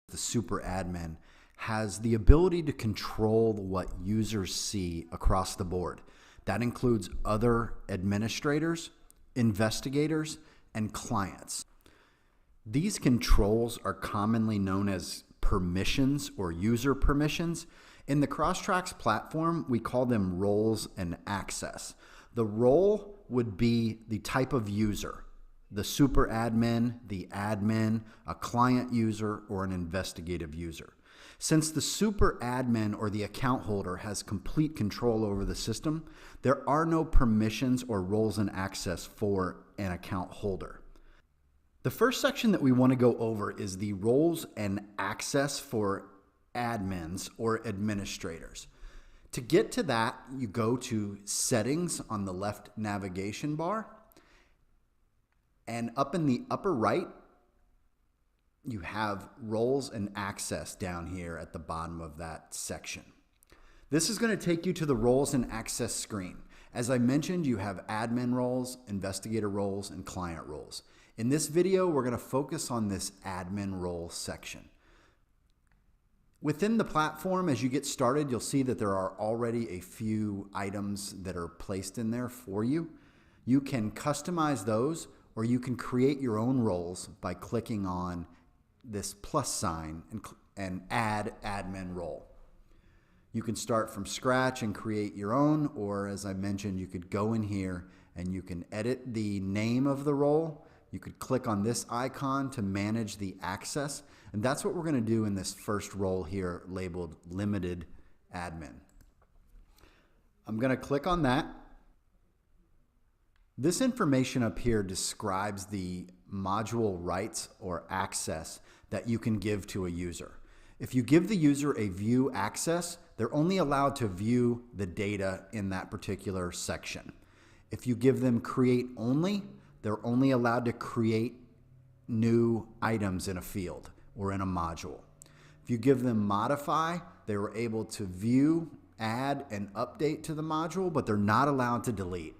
the super admin, has the ability to control what users see across the board. That includes other administrators, investigators, and clients. These controls are commonly known as permissions or user permissions. In the Crosstracks platform, we call them roles and access. The role would be the type of user, the super admin, the admin, a client user, or an investigative user. Since the super admin or the account holder has complete control over the system, there are no permissions or roles and access for an account holder. The first section that we want to go over is the roles and access for admins or administrators. To get to that, you go to Settings on the left navigation bar, and up in the upper right, you have roles and access down here at the bottom of that section. This is going to take you to the roles and access screen. As I mentioned, you have admin roles, investigator roles, and client roles. In this video, we're going to focus on this admin role section. Within the platform, as you get started, you'll see that there are already a few items that are placed in there for you. You can customize those, or you can create your own roles by clicking on this plus sign and add admin role. You can start from scratch and create your own, or as I mentioned, you could go in here and you can edit the name of the role. You could click on this icon to manage the access, and that's what we're going to do in this first role here labeled Limited Admin. I'm going to click on that. This information up here describes the module rights or access that you can give to a user. If you give the user a view access, they're only allowed to view the data in that particular section. If you give them create only, they're only allowed to create new items in a field or in a module. If you give them modify, they were able to view, add, and update to the module, but they're not allowed to delete.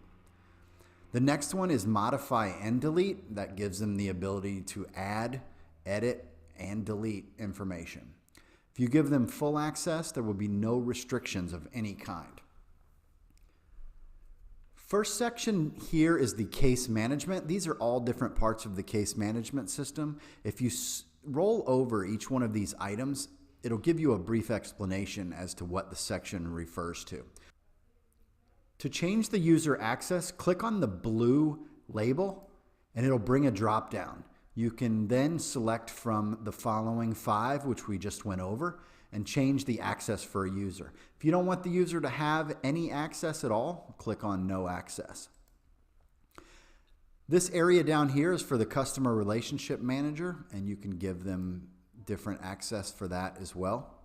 The next one is modify and delete. That gives them the ability to add, edit, and delete information. If you give them full access, there will be no restrictions of any kind. First section here is the case management. These are all different parts of the case management system. If you roll over each one of these items, it'll give you a brief explanation as to what the section refers to. To change the user access, click on the blue label and it'll bring a drop down. You can then select from the following 5, which we just went over, and change the access for a user. If you don't want the user to have any access at all, click on no access. This area down here is for the customer relationship manager, and you can give them different access for that as well.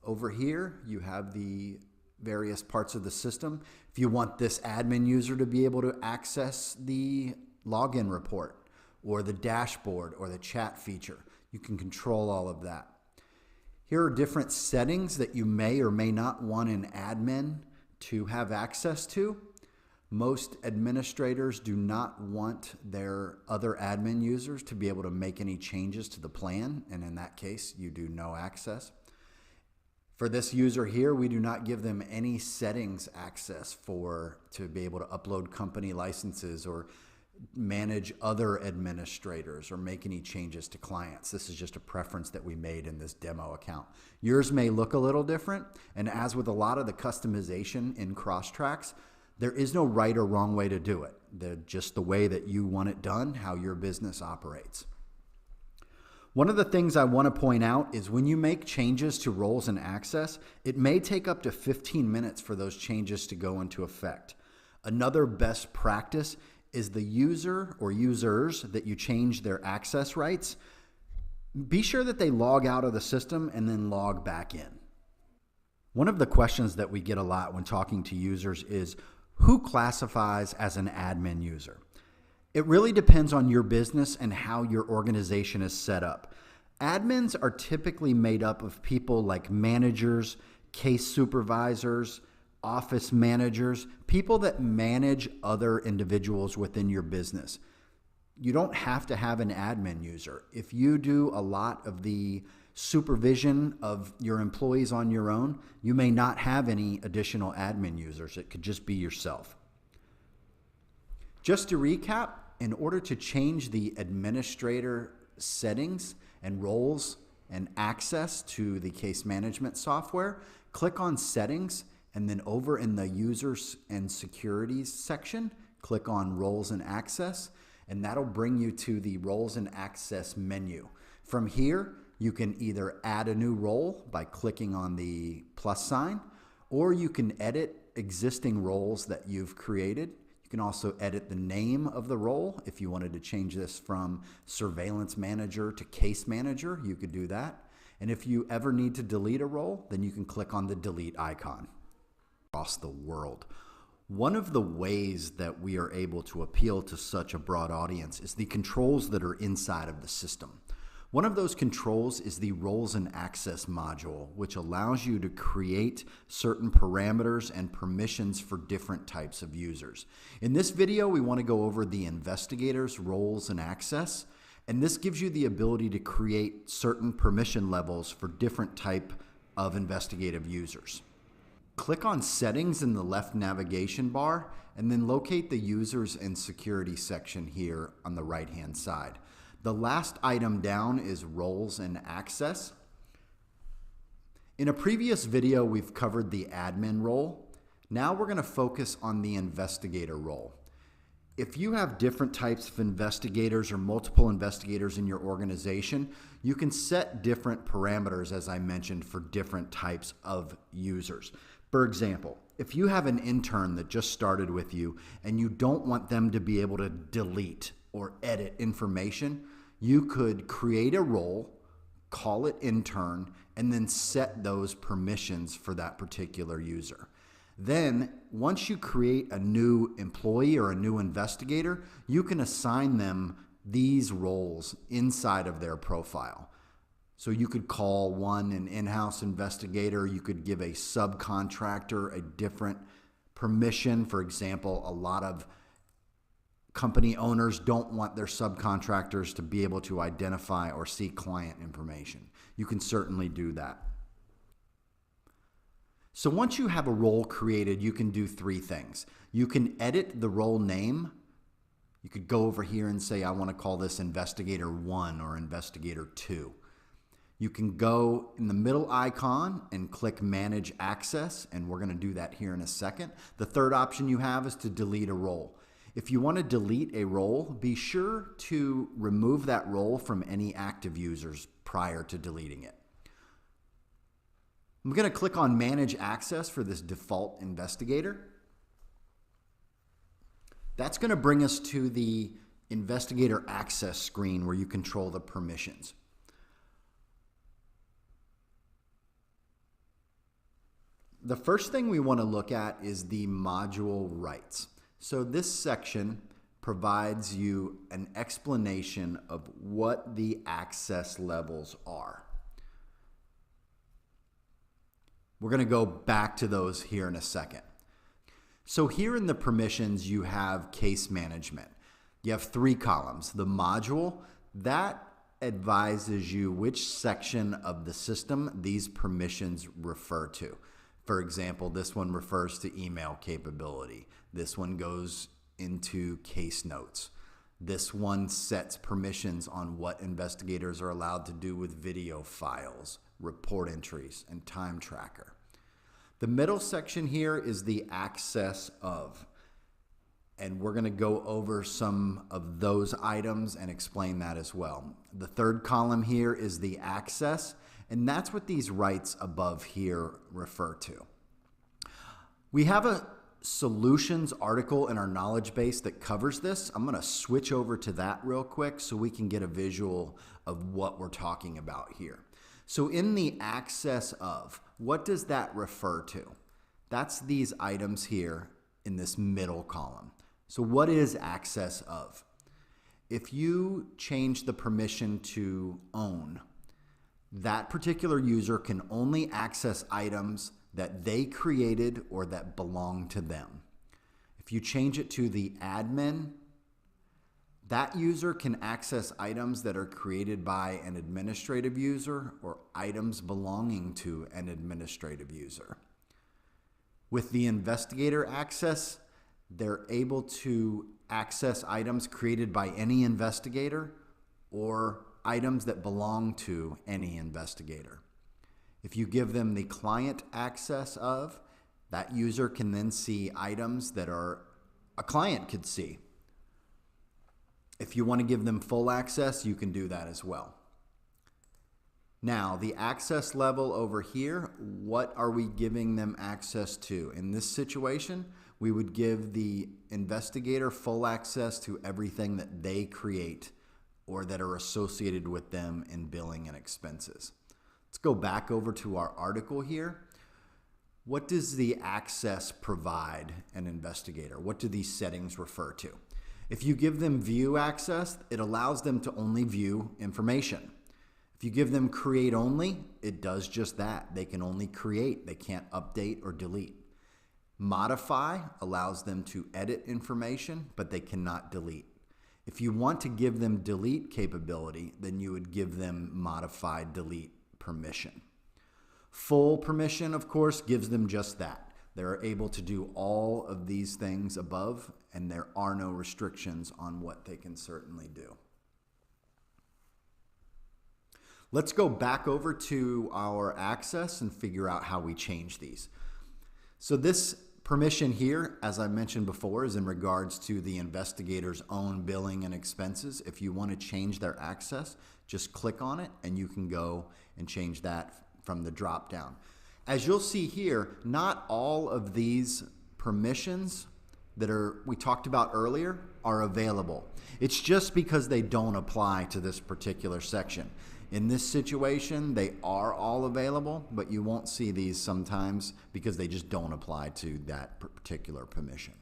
Over here, you have the various parts of the system. If you want this admin user to be able to access the login report or the dashboard or the chat feature, you can control all of that. Here are different settings that you may or may not want an admin to have access to. Most administrators do not want their other admin users to be able to make any changes to the plan, and in that case, you do no access. For this user here, we do not give them any settings access to be able to upload company licenses or manage other administrators or make any changes to clients. This is just a preference that we made in this demo account. Yours may look a little different, and as with a lot of the customization in Crosstracks, there is no right or wrong way to do it. Just the way that you want it done, how your business operates. One of the things I want to point out is when you make changes to roles and access, it may take up to 15 minutes for those changes to go into effect. Another best practice is the user or users that you change their access rights. Be sure that they log out of the system and then log back in. One of the questions that we get a lot when talking to users is, who classifies as an admin user? It really depends on your business and how your organization is set up. Admins are typically made up of people like managers, case supervisors, office managers, people that manage other individuals within your business. you don't have to have an admin user. If you do a lot of the supervision of your employees on your own, you may not have any additional admin users. It could just be yourself. Just to recap, in order to change the administrator settings and roles and access to the case management software, click on Settings, and then over in the Users and Securities section, click on Roles and Access, and that'll bring you to the Roles and Access menu. From here, you can either add a new role by clicking on the plus sign, or you can edit existing roles that you've created. You can also edit the name of the role. If you wanted to change this from Surveillance Manager to Case Manager, you could do that. And if you ever need to delete a role, then you can click on the delete icon. Across the world. One of the ways that we are able to appeal to such a broad audience is the controls that are inside of the system. One of those controls is the Roles and Access module, which allows you to create certain parameters and permissions for different types of users. In this video, we want to go over the investigator's roles and access, and this gives you the ability to create certain permission levels for different type of investigative users. Click on Settings in the left navigation bar, and then locate the Users and Security section here on the right-hand side. The last item down is Roles and Access. In a previous video, we've covered the admin role. Now we're going to focus on the investigator role. If you have different types of investigators or multiple investigators in your organization, you can set different parameters, as I mentioned, for different types of users. For example, if you have an intern that just started with you and you don't want them to be able to delete or edit information, you could create a role, call it intern, and then set those permissions for that particular user. Then, once you create a new employee or a new investigator, you can assign them these roles inside of their profile. So you could call one an in-house investigator, you could give a subcontractor a different permission. For example, a lot of company owners don't want their subcontractors to be able to identify or see client information. You can certainly do that. So once you have a role created, you can do three things. You can edit the role name. You could go over here and say, I want to call this Investigator 1 or Investigator 2. You can go in the middle icon and click Manage Access, and we're going to do that here in a second. The third option you have is to delete a role. If you want to delete a role, be sure to remove that role from any active users prior to deleting it. I'm going to click on Manage Access for this default investigator. That's going to bring us to the Investigator Access screen where you control the permissions. The first thing we want to look at is the module rights. So this section provides you an explanation of what the access levels are. We're going to go back to those here in a second. So here in the permissions, you have case management. You have three columns. The module, that advises you which section of the system these permissions refer to. For example, this one refers to email capability. This one goes into case notes. This one sets permissions on what investigators are allowed to do with video files, report entries, and time tracker. The middle section here is the access of, and we're going to go over some of those items and explain that as well. The third column here is the access, and that's what these rights above here refer to. We have a solutions article in our knowledge base that covers this. I'm going to switch over to that real quick so we can get a visual of what we're talking about here. So in the access of, what does that refer to? That's these items here in this middle column. So what is access of? If you change the permission to own, that particular user can only access items that they created or that belong to them. If you change it to the admin, That user can access items that are created by an administrative user or items belonging to an administrative user. With the Investigator Access, they're able to access items created by any investigator or items that belong to any investigator. If you give them the client access of, that user can then see items that a client could see. If you want to give them full access, you can do that as well. Now, the access level over here, what are we giving them access to? In this situation, we would give the investigator full access to everything that they create or that are associated with them in billing and expenses. Let's go back over to our article here. What does the access provide an investigator? What do these settings refer to? If you give them view access, it allows them to only view information. If you give them create only, it does just that. They can only create. They can't update or delete. Modify allows them to edit information, but they cannot delete. If you want to give them delete capability, then you would give them modify delete permission. Full permission, of course, gives them just that. They're able to do all of these things above, and there are no restrictions on what they can certainly do. Let's go back over to our access and figure out how we change these. So this permission here, as I mentioned before, is in regards to the investigator's own billing and expenses. If you want to change their access, just click on it and you can go and change that from the drop down. As you'll see here, not all of these permissions that we talked about earlier are available. It's just because they don't apply to this particular section. In this situation, they are all available, but you won't see these sometimes because they just don't apply to that particular permission.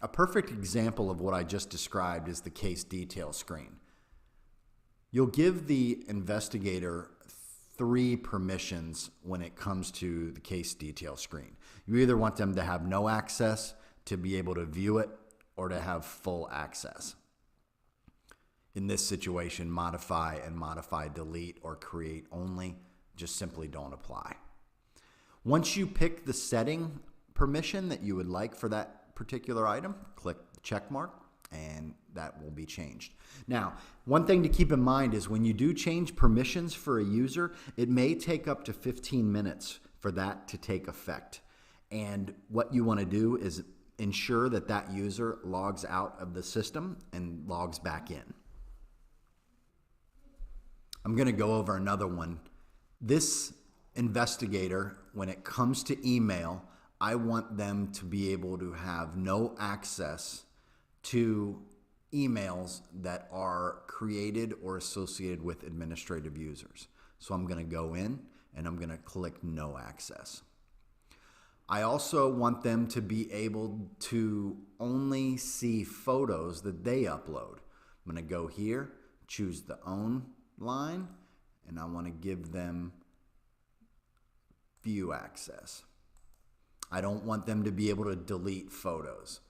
A perfect example of what I just described is the case detail screen. You'll give the investigator 3 permissions when it comes to the case detail screen. You either want them to have no access, to be able to view it, or to have full access. In this situation, modify and modify delete or create only just simply don't apply. Once you pick the setting permission that you would like for that particular item, click the check mark and that will be changed. Now, one thing to keep in mind is when you do change permissions for a user, it may take up to 15 minutes for that to take effect. And what you want to do is ensure that that user logs out of the system and logs back in. I'm going to go over another one. This investigator, when it comes to email, I want them to be able to have no access to emails that are created or associated with administrative users. So I'm going to go in and I'm going to click no access. I also want them to be able to only see photos that they upload. I'm going to go here, choose the own line, and I want to give them view access. I don't want them to be able to delete photos.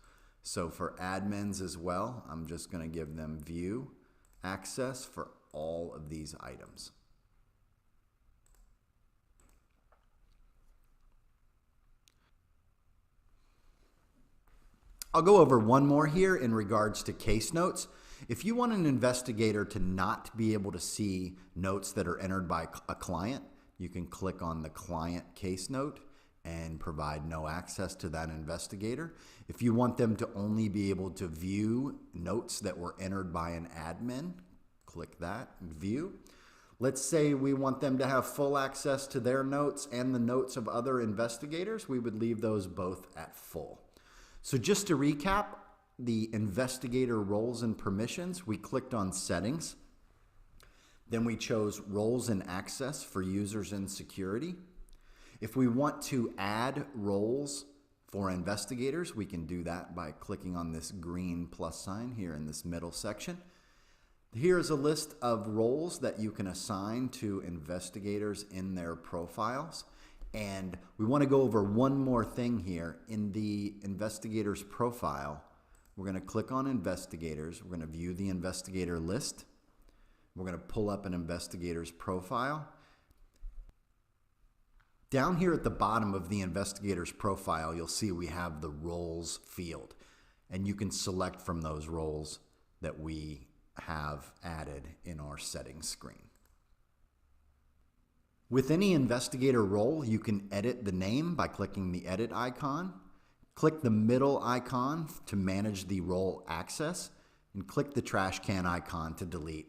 So for admins as well, I'm just going to give them view access for all of these items. I'll go over one more here in regards to case notes. If you want an investigator to not be able to see notes that are entered by a client, you can click on the client case note and provide no access to that investigator. If you want them to only be able to view notes that were entered by an admin, click that and view. Let's say we want them to have full access to their notes and the notes of other investigators. We would leave those both at full. So just to recap, the investigator roles and permissions, we clicked on settings. Then we chose roles and access for users and security. If we want to add roles for investigators, we can do that by clicking on this green plus sign here in this middle section. Here's a list of roles that you can assign to investigators in their profiles. And we want to go over one more thing here. In the investigator's profile, We're going to click on investigators. We're going to view the investigator list. We're going to pull up an investigator's profile. Down here at the bottom of the investigator's profile, you'll see we have the roles field, and you can select from those roles that we have added in our settings screen. With any investigator role, you can edit the name by clicking the edit icon. Click the middle icon to manage the role access, and click the trash can icon to delete.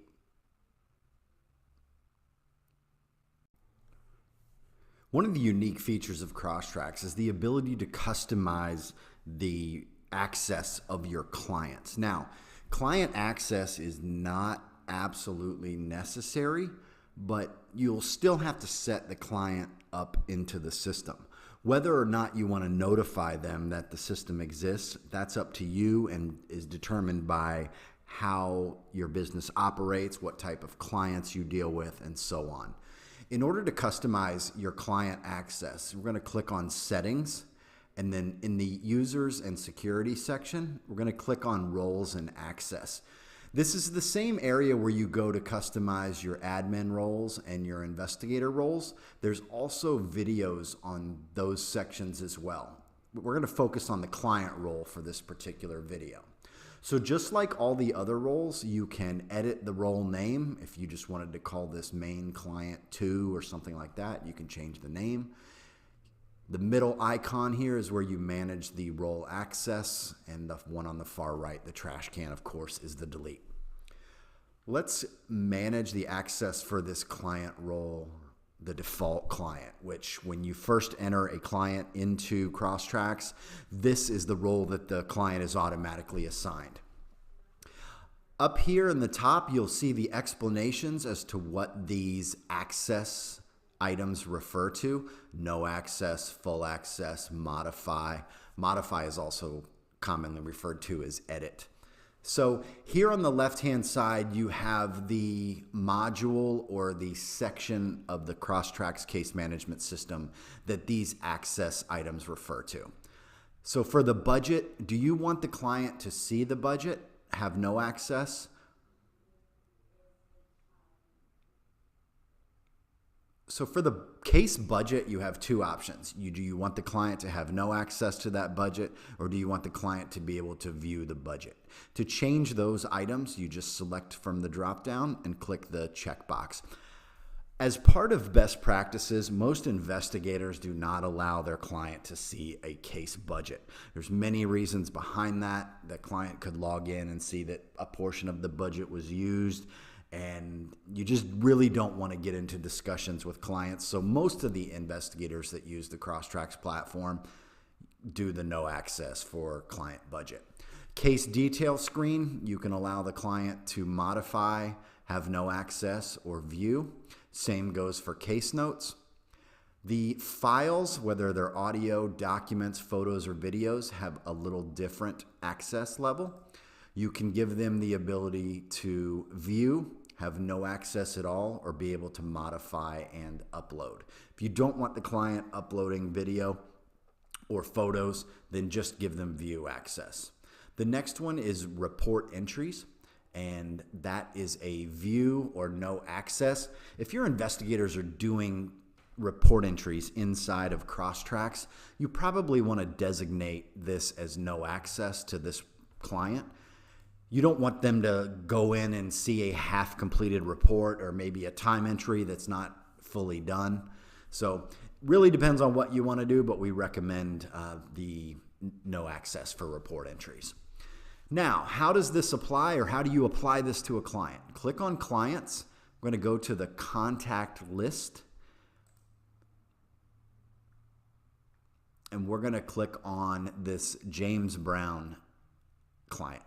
One of the unique features of Crosstracks is the ability to customize the access of your clients. Now, client access is not absolutely necessary, but you'll still have to set the client up into the system. Whether or not you want to notify them that the system exists, that's up to you and is determined by how your business operates, what type of clients you deal with, and so on. In order to customize your client access, we're going to click on Settings, and then in the Users and Security section, we're going to click on Roles and Access. This is the same area where you go to customize your admin roles and your investigator roles. There's also videos on those sections as well. We're going to focus on the client role for this particular video. So just like all the other roles, you can edit the role name. If you just wanted to call this main client 2 or something like that, you can change the name. The middle icon here is where you manage the role access, and the one on the far right, the trash can, of course, is the delete. Let's manage the access for this client role, the default client, which when you first enter a client into Crosstracks, this is the role that the client is automatically assigned. Up here in the top, you'll see the explanations as to what these access items refer to: no access, full access, modify. Modify is also commonly referred to as edit. So here on the left-hand side, you have the module or the section of the Crosstracks case management system that these access items refer to. So for the budget, do you want the client to see the budget, have no access? So for the case budget, you have two options. Do you want the client to have no access to that budget, or do you want the client to be able to view the budget? To change those items, you just select from the drop-down and click the checkbox. As part of best practices, most investigators do not allow their client to see a case budget. There's many reasons behind that. The client could log in and see that a portion of the budget was used, and you just really don't want to get into discussions with clients. So most of the investigators that use the Crosstracks platform do the no access for client budget. Case detail screen, you can allow the client to modify, have no access, or view. Same goes for case notes. The files, whether they're audio, documents, photos, or videos, have a little different access level. You can give them the ability to view, have no access at all, or be able to modify and upload. If you don't want the client uploading video or photos, then just give them view access. The next one is report entries, and that is a view or no access. If your investigators are doing report entries inside of Crosstracks, you probably want to designate this as no access to this client. You don't want them to go in and see a half-completed report or maybe a time entry that's not fully done. So really depends on what you want to do, but we recommend the no access for report entries. Now, how does this apply, or how do you apply this to a client? Click on Clients. We're going to go to the Contact List, and we're going to click on this James Brown client.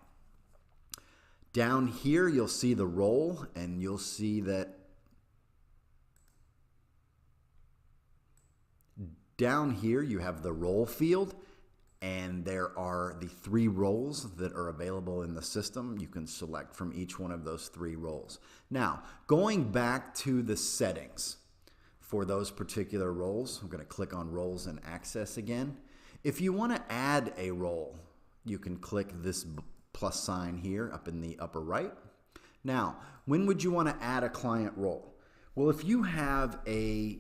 Down here, you'll see the role, and you'll see that down here you have the role field, and there are the 3 roles that are available in the system. You can select from each one of those 3 roles. Now, going back to the settings for those particular roles, I'm going to click on Roles and Access again. If you want to add a role you can click this plus sign here up in the upper right. Now, when would you want to add a client role? Well, if you have a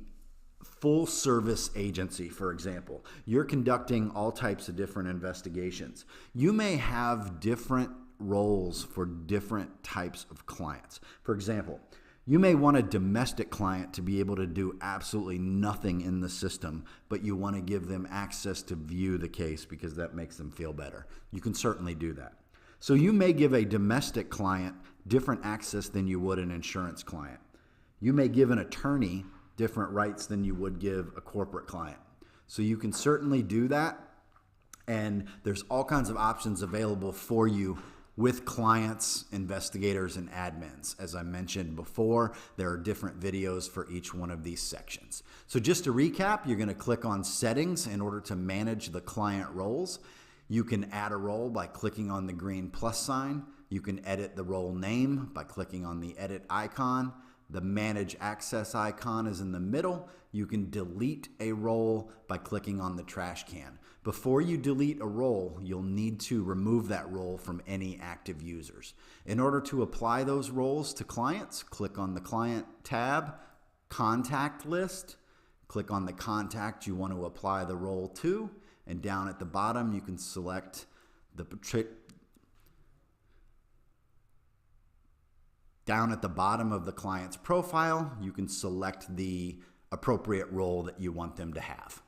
full service agency, for example, you're conducting all types of different investigations, you may have different roles for different types of clients. For example, you may want a domestic client to be able to do absolutely nothing in the system, but you want to give them access to view the case because that makes them feel better. You can certainly do that. So you may give a domestic client different access than you would an insurance client. You may give an attorney different rights than you would give a corporate client. So you can certainly do that, and there's all kinds of options available for you with clients, investigators, and admins. As I mentioned before, there are different videos for each one of these sections. So just to recap, you're going to click on Settings in order to manage the client roles. You can add a role by clicking on the green plus sign. You can edit the role name by clicking on the edit icon. The Manage Access icon is in the middle. You can delete a role by clicking on the trash can. Before you delete a role, you'll need to remove that role from any active users. In order to apply those roles to clients, click on the Client tab, Contact List, click on the contact you want to apply the role to, and down at the bottom you can select Down at the bottom of the client's profile, you can select the appropriate role that you want them to have.